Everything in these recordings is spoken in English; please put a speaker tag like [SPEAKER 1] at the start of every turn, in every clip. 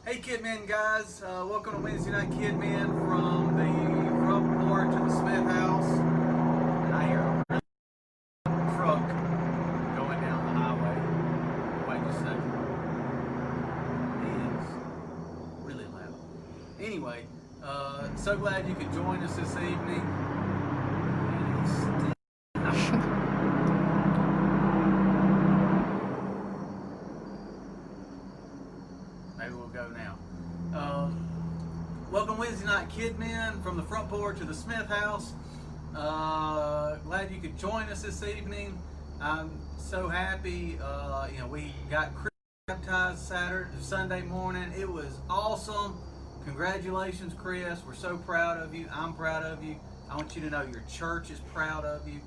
[SPEAKER 1] Hey KidMin guys, welcome to Wednesday Night KidMin from the front porch of the Smith house. And I hear a really truck going down the highway. Wait just a second. It is really loud. Anyway, so glad you could join us this evening. Maybe we'll go now. Welcome Wednesday Night KidMin from the front porch of the Smith house. Glad you could join us this evening. I'm so happy. We got Chris baptized Sunday morning. It was awesome. Congratulations, Chris. We're so proud of you. I'm proud of you. I want you to know your church is proud of you.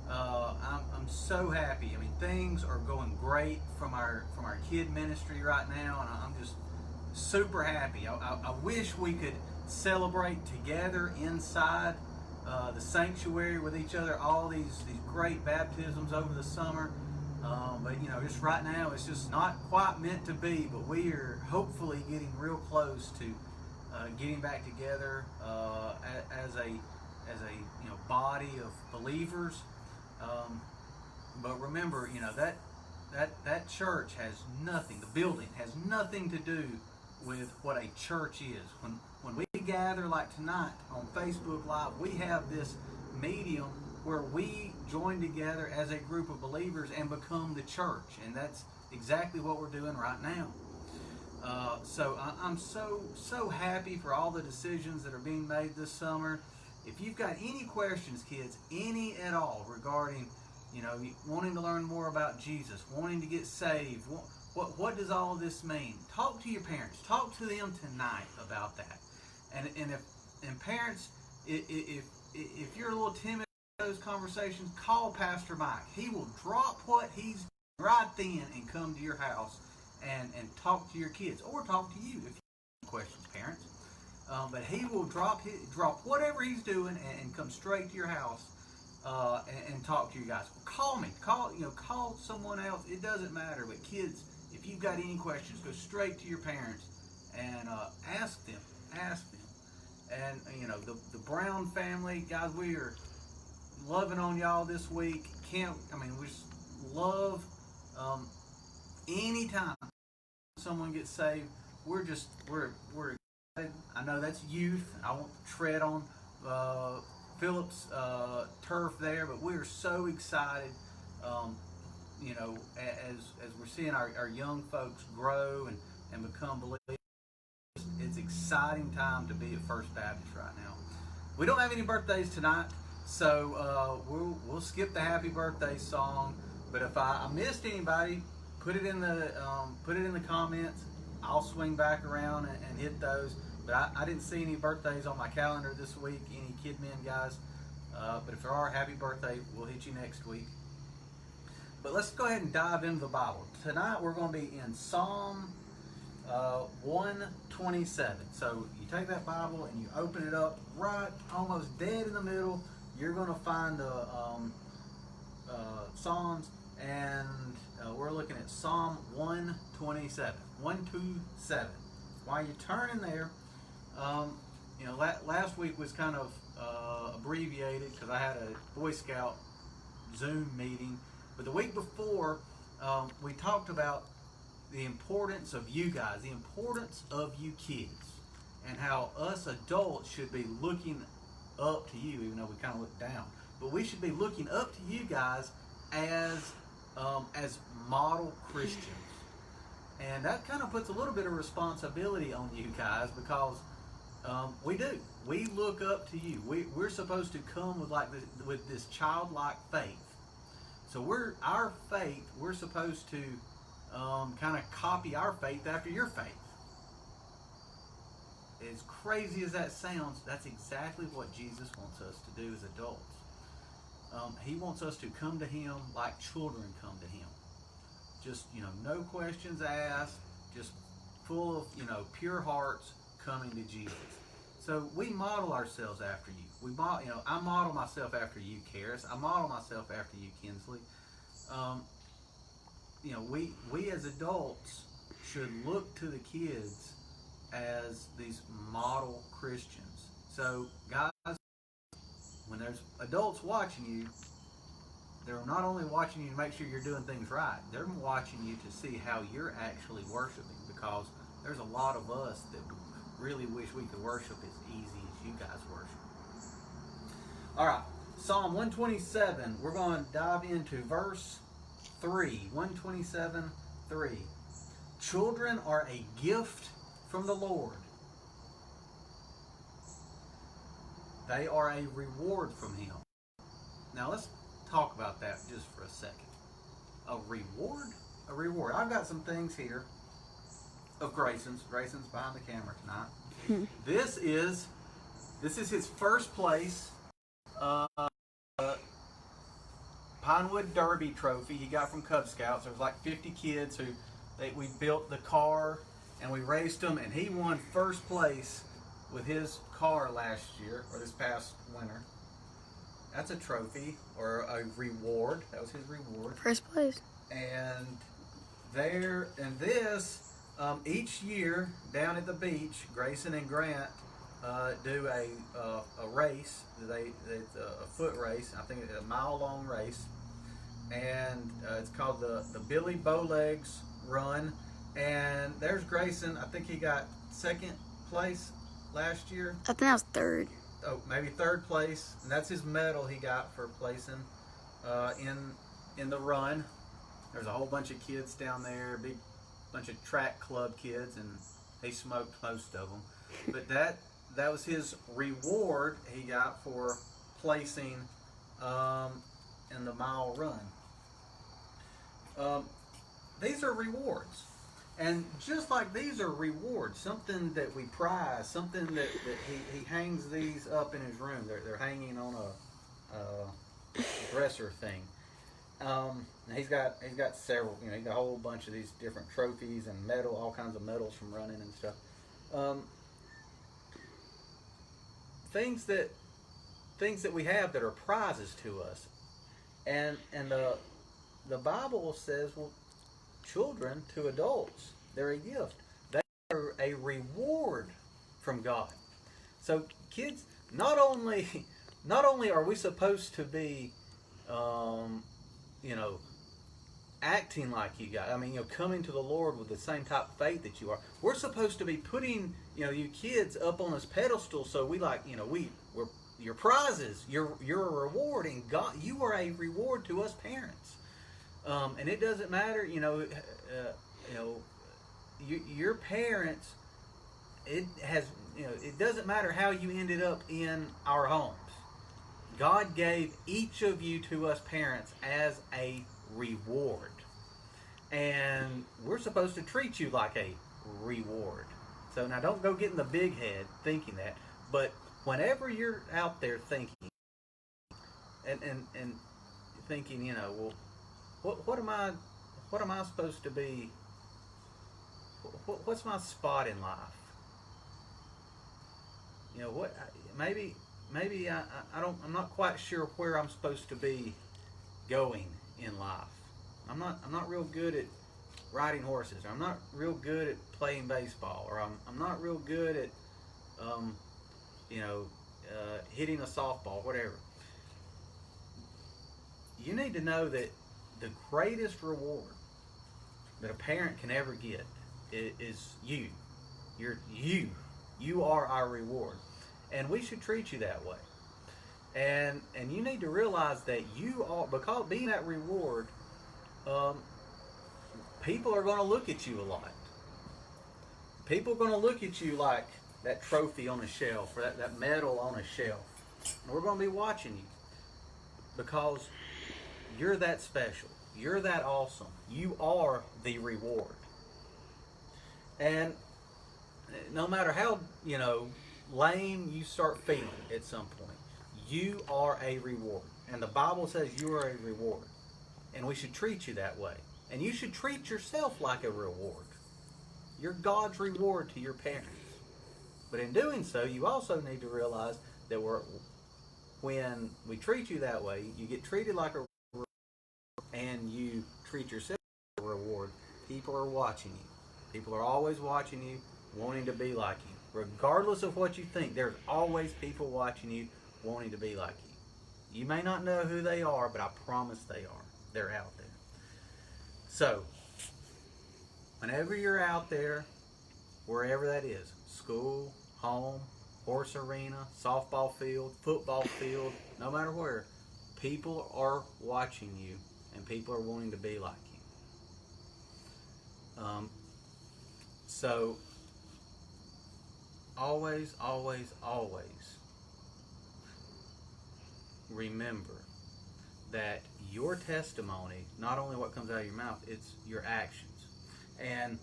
[SPEAKER 1] I'm so happy. I mean, things are going great from our kid ministry right now, and I'm just super happy. I wish we could celebrate together inside the sanctuary with each other, all these great baptisms over the summer. But just right now, it's just not quite meant to be. But we are hopefully getting real close to getting back together as a body of believers. But remember, that church has nothing. The building has nothing to do with what a church is. When we gather like tonight on Facebook Live, we have this medium where we join together as a group of believers and become the church, and that's exactly what we're doing right now. So I'm so happy for all the decisions that are being made this summer. If you've got any questions, kids, any at all regarding, wanting to learn more about Jesus, wanting to get saved, what does all of this mean? Talk to your parents. Talk to them tonight about that. And parents, if you're a little timid in those conversations, call Pastor Mike. He will drop what he's doing right then and come to your house and talk to your kids, or talk to you if you have questions, parents. But he will drop whatever he's doing and come straight to your house and talk to you guys. Call me. Call someone else. It doesn't matter. But kids, if you've got any questions, go straight to your parents and ask them. And the Brown family, guys, we are loving on y'all this week. We just love anytime someone gets saved. We're excited. I know that's youth. I won't tread on Philip's turf there, but we are so excited. As we're seeing our young folks grow and become believers. It's an exciting time to be at First Baptist right now. We don't have any birthdays tonight, so we'll skip the happy birthday song. But if I missed anybody, put it in the comments. I'll swing back around and hit those. But I didn't see any birthdays on my calendar this week, any KidMin guys. But if there are, happy birthday. We'll hit you next week. But let's go ahead and dive into the Bible. Tonight we're going to be in Psalm 127. So you take that Bible and you open it up right almost dead in the middle. You're going to find the Psalms, and we're looking at Psalm 127. 127. While you're turning there, last week was kind of abbreviated because I had a Boy Scout Zoom meeting. But the week before, we talked about the importance of you guys, the importance of you kids, and how us adults should be looking up to you, even though we kind of look down. But we should be looking up to you guys as model Christians. And that kind of puts a little bit of responsibility on you guys, because we do. We look up to you. We're supposed to come with this childlike faith. So we're supposed to kind of copy our faith after your faith. As crazy as that sounds, that's exactly what Jesus wants us to do as adults. He wants us to come to Him like children come to Him. Just, no questions asked, just full of, pure hearts coming to Jesus. So we model ourselves after you. I model myself after you, Karis. I model myself after you, Kinsley. We as adults should look to the kids as these model Christians. So, guys, when there's adults watching you, they're not only watching you to make sure you're doing things right, they're watching you to see how you're actually worshiping, because there's a lot of us that really wish we could worship as easy as you guys worship. All right, Psalm 127, we're going to dive into verse 3. 127, 3. Children are a gift from the Lord. They are a reward from Him. Now let's talk about that just for a second. A reward? A reward. I've got some things here of Grayson's. Grayson's behind the camera tonight. This is his first place Pinewood Derby trophy he got from Cub Scouts. There was like 50 kids we built the car and we raced them, and he won first place with his car last year, or this past winter. That's a trophy or a reward. That was his reward.
[SPEAKER 2] First place.
[SPEAKER 1] And each year down at the beach, Grayson and Grant do a race. It's a foot race. I think it's a mile-long race, and it's called the Billy Bowlegs Run. And there's Grayson. I think he got second place last year.
[SPEAKER 2] I think that was third.
[SPEAKER 1] Oh, maybe third place, and that's his medal he got for placing in the run. There's a whole bunch of kids down there, big bunch of track club kids, and he smoked most of them. But that was his reward he got for placing in the mile run. These are rewards. And just like these are rewards, something that we prize, something that he hangs these up in his room. They're hanging on a dresser thing. And he's got several. He's got a whole bunch of these different trophies and all kinds of medals from running and stuff. Things that we have that are prizes to us, and the Bible says, well, children to adults, they're a gift. They are a reward from God. So kids, not only are we supposed to be, acting like you guys. I mean, coming to the Lord with the same type of faith that you are. We're supposed to be putting, you kids up on this pedestal. So we're your prizes. You're a reward, and God, you are a reward to us parents. And it doesn't matter, your parents. It doesn't matter how you ended up in our homes. God gave each of you to us parents as a reward, and we're supposed to treat you like a reward. So now, don't go getting the big head thinking that, but whenever you're out there thinking and thinking, well, what am I supposed to be? What's my spot in life? Maybe I'm not quite sure where I'm supposed to be going in life. I'm not real good at riding horses, or I'm not real good at playing baseball, or I'm not real good at hitting a softball, whatever. You need to know that the greatest reward that a parent can ever get is you. You are our reward, and we should treat you that way. And you need to realize that you are, because being that reward, people are going to look at you a lot. People are going to look at you like that trophy on a shelf, or that medal on a shelf. And we're going to be watching you because you're that special. You're that awesome. You are the reward. And no matter how, lame you start feeling at some point, you are a reward. And the Bible says you are a reward. And we should treat you that way. And you should treat yourself like a reward. You're God's reward to your parents. But in doing so, you also need to realize that when we treat you that way, you get treated like a reward, and you treat yourself like a reward. People are watching you. People are always watching you. wanting to be like you. Regardless of what you think, there's always people watching you wanting to be like you. You may not know who they are, but I promise they are. They're out there. So, whenever you're out there, wherever that is, school, home, horse arena, softball field, football field, no matter where, people are watching you and people are wanting to be like you. So, always, always, always remember that your testimony, not only what comes out of your mouth, it's your actions. And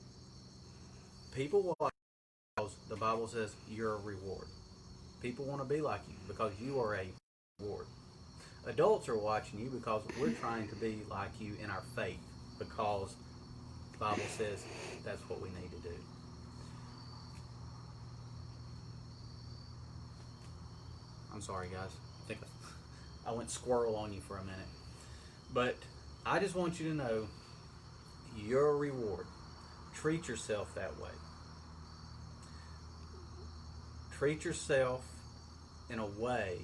[SPEAKER 1] people watch because the Bible says you're a reward. People want to be like you because you are a reward. Adults are watching you because we're trying to be like you in our faith because the Bible says that's what we need to do. I'm sorry, guys. I think I went squirrel on you for a minute. But I just want you to know you're a reward. Treat yourself that way. Treat yourself in a way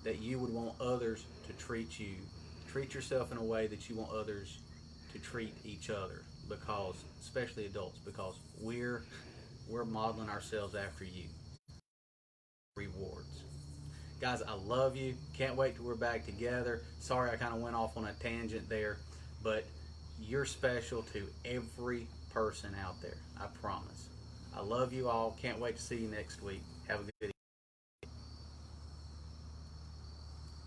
[SPEAKER 1] that you would want others to treat you. Treat yourself in a way that you want others to treat each other, because, especially adults, because we're modeling ourselves after you. Rewards. Guys, I love you. Can't wait till we're back together. Sorry I kind of went off on a tangent there, but you're special to every person out there. I promise. I love you all. Can't wait to see you next week. Have a good evening.